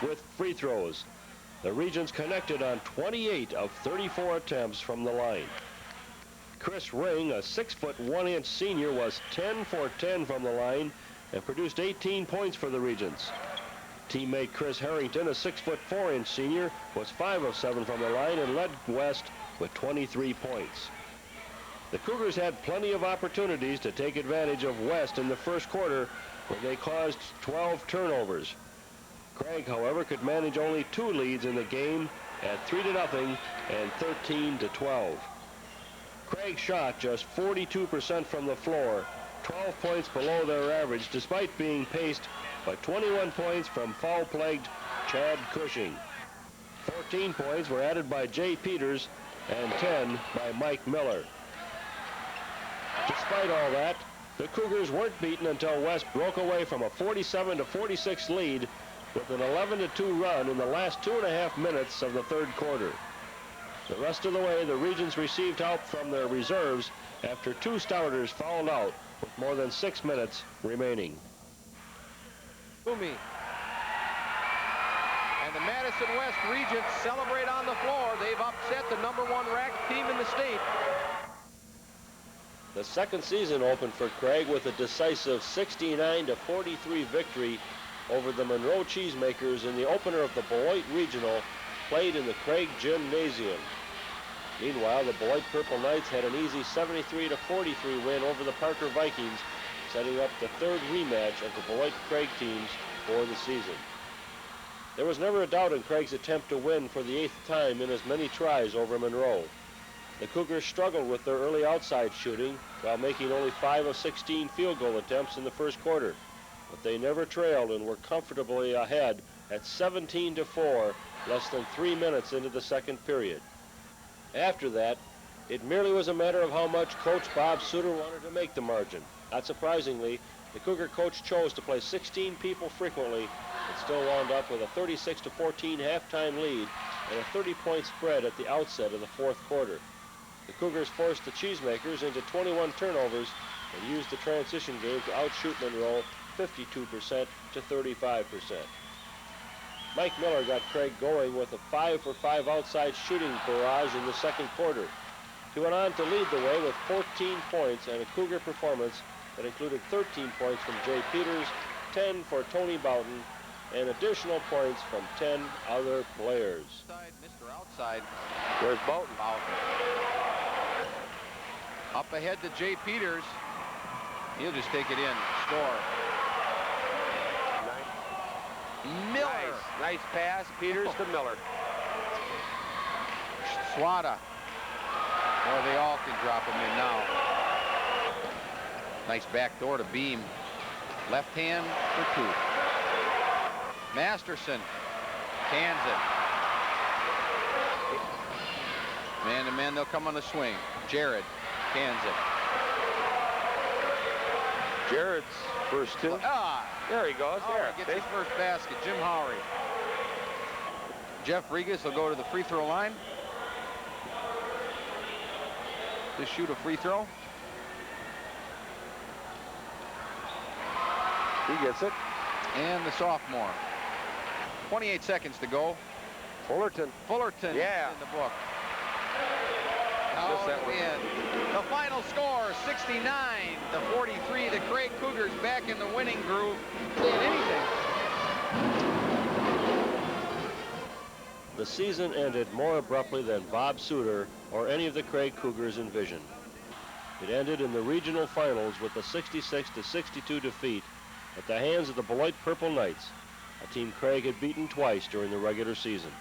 with free throws. The Regents connected on 28 of 34 attempts from the line. Chris Ring, a 6'1" senior, was 10 for 10 from the line and produced 18 points for the Regents. Teammate Chris Harrington, a 6'4" senior, was 5 of 7 from the line and led West with 23 points. The Cougars had plenty of opportunities to take advantage of West in the first quarter, where they caused 12 turnovers. Craig, however, could manage only 2 leads in the game at 3-0 and 13-12. Craig shot just 42% from the floor, 12 points below their average, despite being paced by 21 points from foul-plagued Chad Cushing. 14 points were added by Jay Peters and 10 by Mike Miller. Despite all that, the Cougars weren't beaten until West broke away from a 47-46 lead with an 11-2 run in the last 2.5 minutes of the third quarter. The rest of the way, the Regents received help from their reserves after 2 starters fouled out with more than 6 minutes remaining. Umi. And the Madison West Regents celebrate on the floor. They've upset the #1 ranked team in the state. The second season opened for Craig with a decisive 69-43 victory over the Monroe Cheesemakers in the opener of the Beloit Regional, played in the Craig Gymnasium. Meanwhile, the Beloit Purple Knights had an easy 73-43 win over the Parker Vikings, setting up the third rematch of the Beloit Craig teams for the season. There was never a doubt in Craig's attempt to win for the 8th time in as many tries over Monroe. The Cougars struggled with their early outside shooting while making only 5 of 16 field goal attempts in the first quarter, but they never trailed and were comfortably ahead at 17-4 less than 3 minutes into the second period. After that, it merely was a matter of how much Coach Bob Suter wanted to make the margin. Not surprisingly, the Cougar coach chose to play 16 people frequently and still wound up with a 36-14 halftime lead and a 30-point spread at the outset of the fourth quarter. The Cougars forced the Cheesemakers into 21 turnovers and used the transition game to outshoot Monroe 52% to 35%. Mike Miller got Craig going with a 5-for-5 outside shooting barrage in the second quarter. He went on to lead the way with 14 points and a Cougar performance that included 13 points from Jay Peters, 10 for Tony Boughton, and additional points from 10 other players. Mr. Outside. There's Boughton. Up ahead to Jay Peters. He'll just take it in. Score. Miller. Nice pass, Peters to Miller. Swada. Or they all can drop him in now. Nice backdoor to Beam. Left hand for 2. Masterson cans it. Man to man, they'll come on the swing. Jared cans it. Jared's first 2. There he goes. There. Gets his first basket. Jim Howery. Jeff Regas will go to the free throw line to shoot a free throw. He gets it. And the sophomore. 28 seconds to go. Fullerton. Yeah. In the book. Oh, and the final score, 69-43. The Craig Cougars back in the winning groove. Anything. The season ended more abruptly than Bob Suter or any of the Craig Cougars envisioned. It ended in the regional finals with a 66-62 defeat at the hands of the Beloit Purple Knights, a team Craig had beaten twice during the regular season.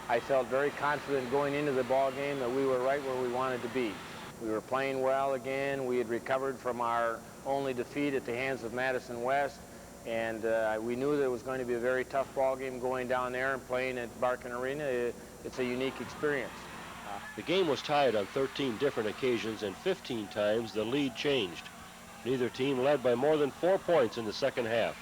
I felt very confident going into the ball game that we were right where we wanted to be. We were playing well again. We had recovered from our only defeat at the hands of Madison West, and we knew that it was going to be a very tough ball game going down there and playing at Barkin Arena. It's a unique experience. The game was tied on 13 different occasions, and 15 times the lead changed. Neither team led by more than 4 points in the second half.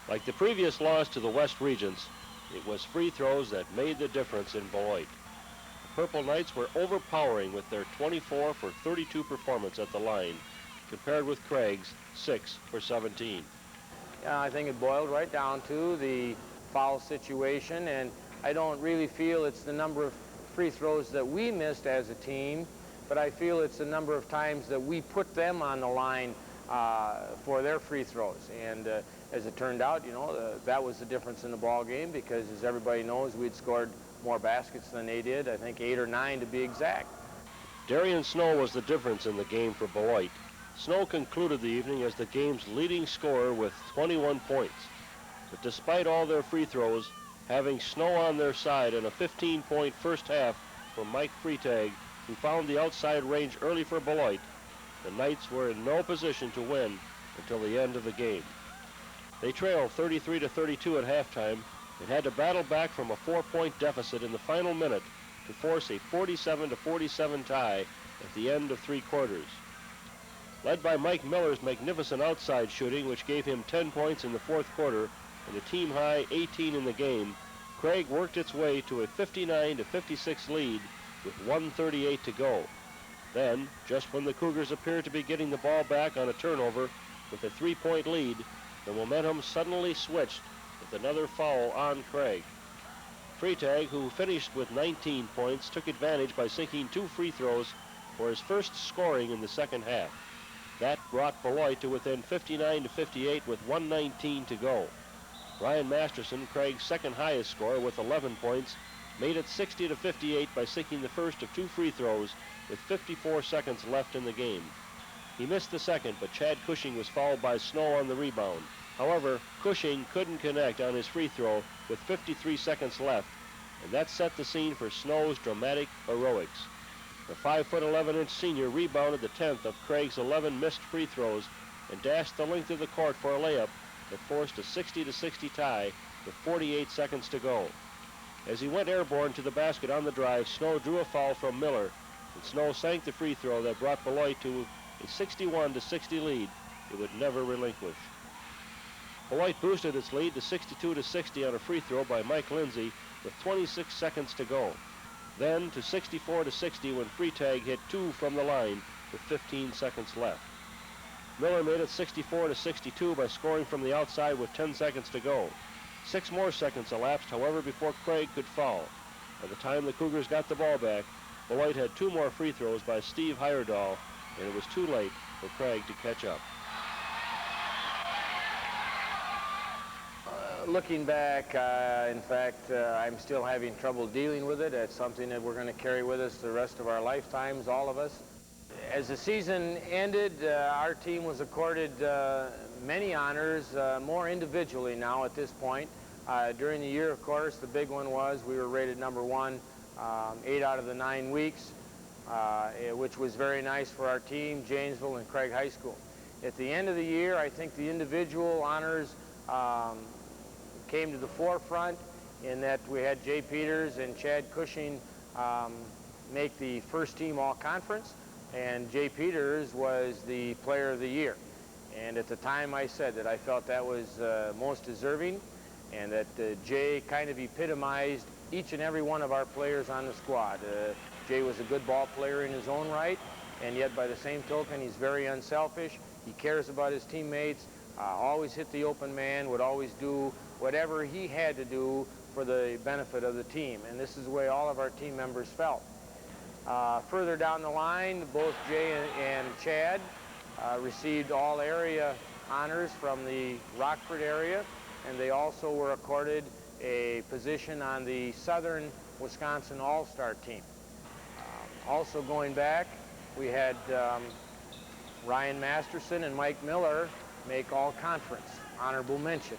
Like the previous loss to the West Regents, it was free throws that made the difference in Beloit. The Purple Knights were overpowering with their 24 for 32 performance at the line, compared with Craig's 6 for 17. I think it boiled right down to the foul situation, and I don't really feel it's the number of free throws that we missed as a team, but I feel it's the number of times that we put them on the line for their free throws. And as it turned out, you know, that was the difference in the ball game, because as everybody knows, we'd scored more baskets than they did, I think 8 or 9 to be exact. Darian Snow was the difference in the game for Beloit. Snow concluded the evening as the game's leading scorer with 21 points. But despite all their free throws, having Snow on their side in a 15-point first half from Mike Freitag, who found the outside range early for Beloit, the Knights were in no position to win until the end of the game. They trailed 33-32 at halftime and had to battle back from a 4-point deficit in the final minute to force a 47-47 tie at the end of 3 quarters. Led by Mike Miller's magnificent outside shooting, which gave him 10 points in the 4th quarter and a team-high 18 in the game, Craig worked its way to a 59-56 lead with 1:38 to go. Then, just when the Cougars appeared to be getting the ball back on a turnover with a 3-point lead, the momentum suddenly switched with another foul on Craig. Freitag, who finished with 19 points, took advantage by sinking 2 free throws for his first scoring in the second half. That brought Beloit to within 59-58 with 1:19 to go. Ryan Masterson, Craig's second highest scorer with 11 points, made it 60-58 by sinking the first of 2 free throws with 54 seconds left in the game. He missed the second, but Chad Cushing was fouled by Snow on the rebound. However, Cushing couldn't connect on his free throw with 53 seconds left, and that set the scene for Snow's dramatic heroics. The 5'11" senior rebounded the 10th of Craig's 11 missed free throws and dashed the length of the court for a layup that forced a 60-60 tie with 48 seconds to go. As he went airborne to the basket on the drive, Snow drew a foul from Miller, and Snow sank the free throw that brought Beloit to a 61-60 lead it would never relinquish. Beloit boosted its lead to 62-60 on a free throw by Mike Lindsay with 26 seconds to go. Then to 64-60 when Freitag hit 2 from the line with 15 seconds left. Miller made it 64-62 by scoring from the outside with 10 seconds to go. 6 more seconds elapsed, however, before Craig could foul. By the time the Cougars got the ball back, Beloit had 2 more free throws by Steve Heyerdahl, and it was too late for Craig to catch up. Looking back, in fact, I'm still having trouble dealing with it. It's something that we're going to carry with us the rest of our lifetimes, all of us. As the season ended, our team was accorded many honors, more individually now at this point. During the year, of course, the big one was we were rated number 1 8 out of the 9 weeks, which was very nice for our team, Janesville and Craig High School. At the end of the year, I think the individual honors came to the forefront in that we had Jay Peters and Chad Cushing make the first team all-conference, and Jay Peters was the player of the year. And at the time I said that I felt that was most deserving, and that Jay kind of epitomized each and every one of our players on the squad. Jay was a good ball player in his own right, and yet by the same token, he's very unselfish. He cares about his teammates, always hit the open man, would always do whatever he had to do for the benefit of the team. And this is the way all of our team members felt. Further down the line, both Jay and Chad received all area honors from the Rockford area, and they also were accorded a position on the Southern Wisconsin All-Star team. Also going back, we had Ryan Masterson and Mike Miller make all-conference, honorable mention.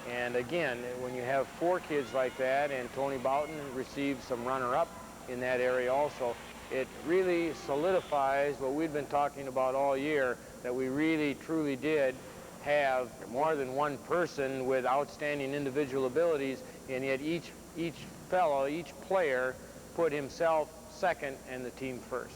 And again, when you have 4 kids like that, and Tony Boughton received some runner-up in that area also, it really solidifies what we've been talking about all year, that we really, truly did have more than one person with outstanding individual abilities, and yet each fellow, each player, put himself second and the team first.